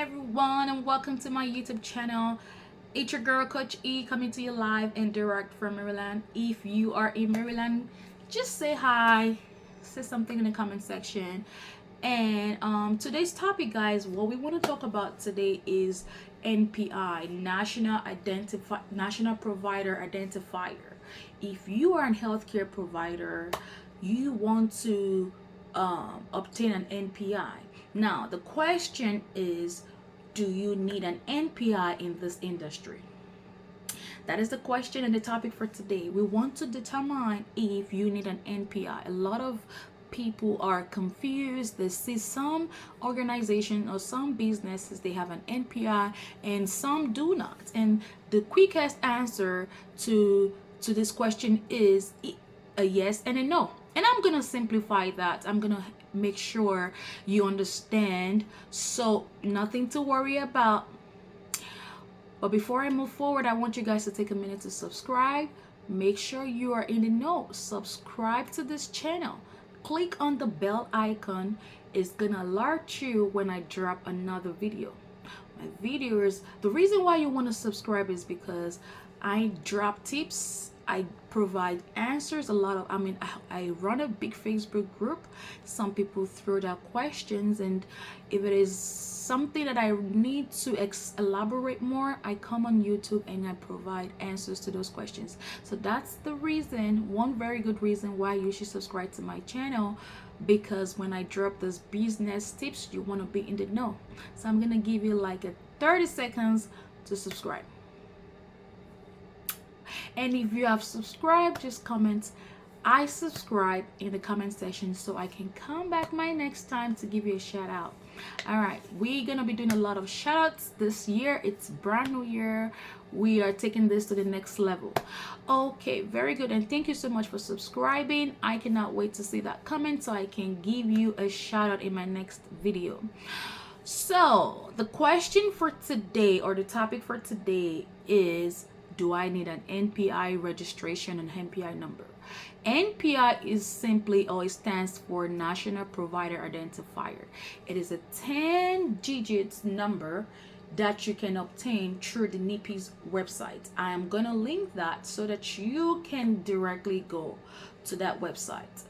everyone, and welcome to my YouTube channel. It's your girl Coach E coming to you live and direct from Maryland. If you are in Maryland, just say hi, say something in the comment section. And today's topic, guys, what we want to talk about today is NPI, National Provider Identifier. If you are a healthcare provider, you want to obtain an NPI. Now, the question is, do you need an NPI in this industry? That is the question and the topic for today. We want to determine if you need an NPI. A lot of people are confused. They see some organization or some businesses, they have an NPI and some do not. And the quickest answer to this question is a yes and a no. And I'm gonna simplify that. I'm gonna make sure you understand, so nothing to worry about. But before I move forward, I want you guys to take a minute to subscribe. Make sure you are in the know. Subscribe to this channel. Click on the bell icon. It's gonna alert you when I drop another video. My videos, the reason why you want to subscribe is because I drop tips, I provide answers. I run a big Facebook group. Some people throw their questions, and if it is something that I need to elaborate more, I come on YouTube and I provide answers to those questions. So that's the reason, one very good reason why you should subscribe to my channel, because when I drop those business tips, you want to be in the know. So I'm gonna give you like a 30 seconds to subscribe. And if you have subscribed, just comment I subscribe in the comment section so I can come back my next time to give you a shout out. All right, we're gonna be doing a lot of shout outs this year. It's brand new year. We are taking this to the next level. Okay, very good, and thank you so much for subscribing. I cannot wait to see that comment so I can give you a shout out in my next video. So the question for today, or the topic for today, is, do I need an NPI registration and NPI number? NPI is simply, or it stands for National Provider Identifier. It is a 10 digits number that you can obtain through the NPI's website. I am going to link that so that you can directly go to that website.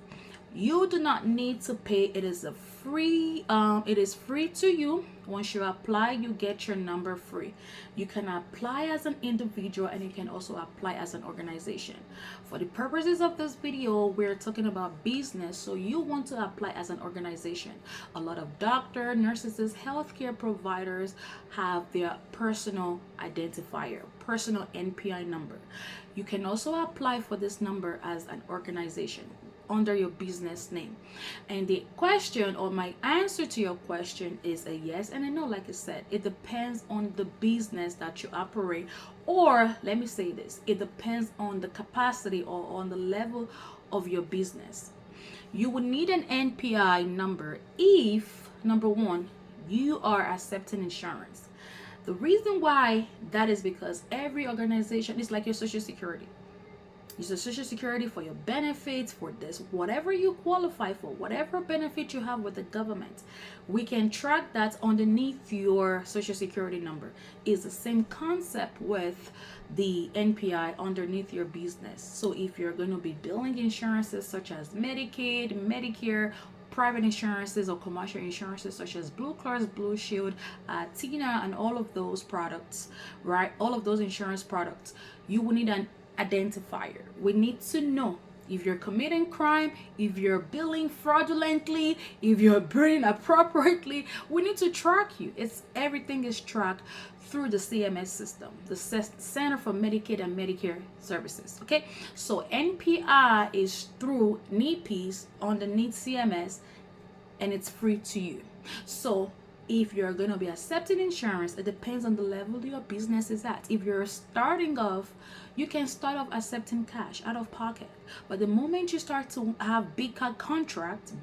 You do not need to pay. It is free to you. Once you apply, you get your number free. You can apply as an individual and you can also apply as an organization. For the purposes of this video, we're talking about business, so you want to apply as an organization. A lot of doctors, nurses, healthcare providers have their personal identifier, personal NPI number. You can also apply for this number as an organization under your business name. And the question, or my answer to your question, is a yes and a no. Like I said, it depends on the business that you operate, or let me say this, it depends on the capacity or on the level of your business. You would need an NPI number if, number one, you are accepting insurance. The reason why that is because every organization is like your Social Security. Use the Social Security for your benefits, for this, whatever you qualify for, whatever benefit you have with the government, we can track that underneath your Social Security number. It's the same concept with the NPI underneath your business. So if you're going to be billing insurances such as Medicaid, Medicare, private insurances, or commercial insurances such as Blue Cross, Blue Shield, TINA, and all of those products, right? All of those insurance products, you will need an identifier. We need to know if you're committing crime, if you're billing fraudulently, if you're billing appropriately. We need to track you. Everything is tracked through the CMS system, the Center for Medicaid and Medicare Services. Okay, so NPI is through NPI's underneath CMS, and it's free to you. So if you're going to be accepting insurance, it depends on the level your business is at. If you're starting off, you can start off accepting cash out of pocket. But the moment you start to have bigger contracts,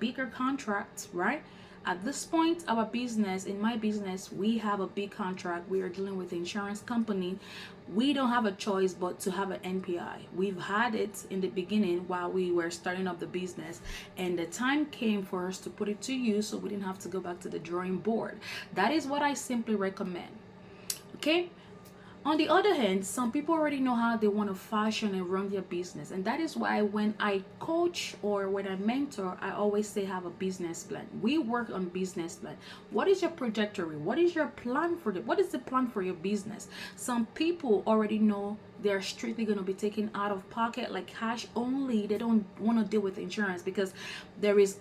right? At this point, our business, in my business, we have a big contract. We are dealing with insurance company. We don't have a choice but to have an NPI. We've had it in the beginning while we were starting up the business, and the time came for us to put it to use, so we didn't have to go back to the drawing board. That is what I simply recommend. Okay. On the other hand, some people already know how they want to fashion and run their business, and that is why when I coach or when I mentor, I always say have a business plan. We work on business plan. What is your trajectory? What is your plan for what is the plan for your business? Some people already know they're strictly going to be taken out of pocket, like cash only. They don't want to deal with insurance because there is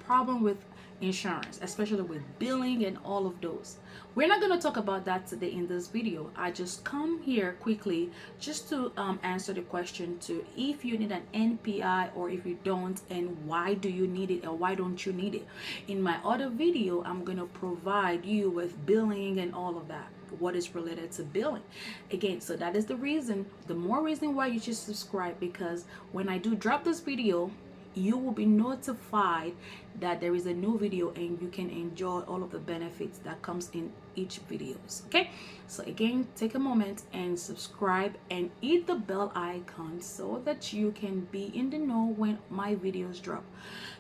problem with insurance, especially with billing and all of those. We're not going to talk about that today in this video. I just come here quickly just to answer the question to if you need an NPI or if you don't, and why do you need it or why don't you need it. In my other video, I'm going to provide you with billing and all of that, what is related to billing. Again, so that is the reason, the more reason why you should subscribe, because when I do drop this video, you will be notified that there is a new video and you can enjoy all of the benefits that comes in each videos. Okay, so again, take a moment and subscribe and hit the bell icon so that you can be in the know when my videos drop.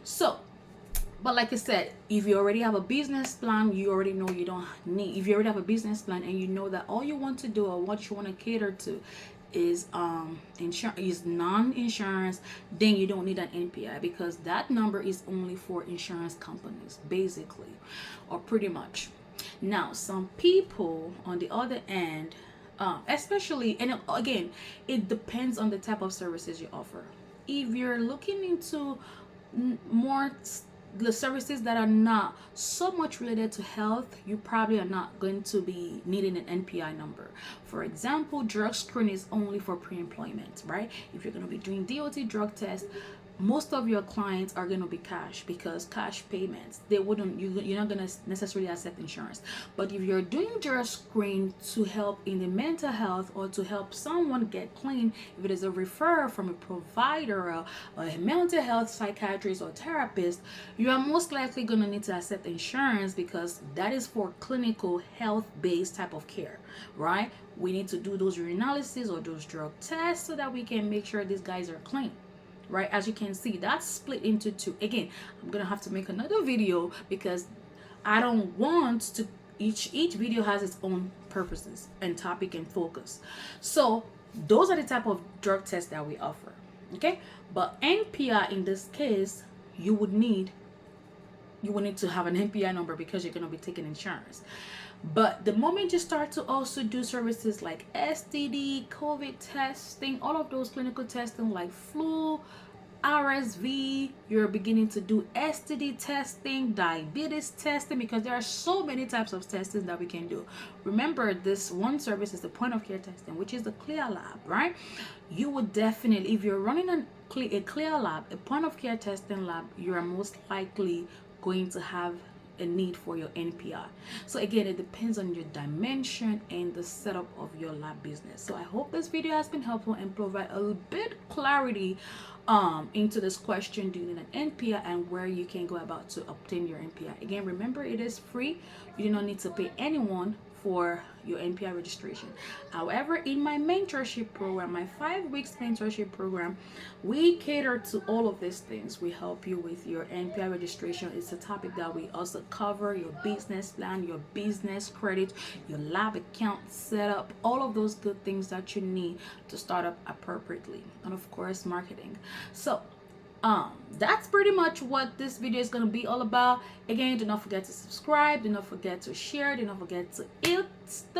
So but like I said, if you already have a business plan, you already know you don't need, if you already have a business plan and you know that all you want to do or what you want to cater to is non-insurance, then you don't need an NPI, because that number is only for insurance companies basically, or pretty much. Now some people on the other end, especially, and again, it depends on the type of services you offer. If you're looking into more the services that are not so much related to health, you probably are not going to be needing an NPI number. For example, drug screen is only for pre-employment, right? If you're going to be doing DOT drug test, most of your clients are going to be cash, because cash payments, you're not going to necessarily accept insurance. But if you're doing drug screen to help in the mental health or to help someone get clean, if it is a referral from a provider, a mental health psychiatrist or therapist, you are most likely going to need to accept insurance, because that is for clinical health based type of care, right? We need to do those urinalysis or those drug tests so that we can make sure these guys are clean. Right, as you can see, that's split into two. Again, I'm gonna have to make another video because I don't want to, each video has its own purposes and topic and focus. So those are the type of drug tests that we offer. Okay, but NPI in this case, you would need to have an NPI number because you're gonna be taking insurance. But the moment you start to also do services like STD, COVID testing, all of those clinical testing like flu, RSV, you're beginning to do STD testing, diabetes testing, because there are so many types of testing that we can do. Remember, this one service is the point of care testing, which is the clear lab, right? You would definitely, if you're running a clear lab, a point of care testing lab, you are most likely going to have a need for your NPI. So again, it depends on your dimension and the setup of your lab business. So I hope this video has been helpful and provide a bit clarity into this question, do you need an NPI and where you can go about to obtain your NPI. Again, remember, it is free. You do not need to pay anyone for your NPI registration. However, in my mentorship program, my 5 weeks mentorship program, we cater to all of these things. We help you with your NPI registration. It's a topic that we also cover: your business plan, your business credit, your lab account setup, all of those good things that you need to start up appropriately, and of course marketing. So that's pretty much what this video is going to be all about. Again, do not forget to subscribe, do not forget to share, do not forget to hit the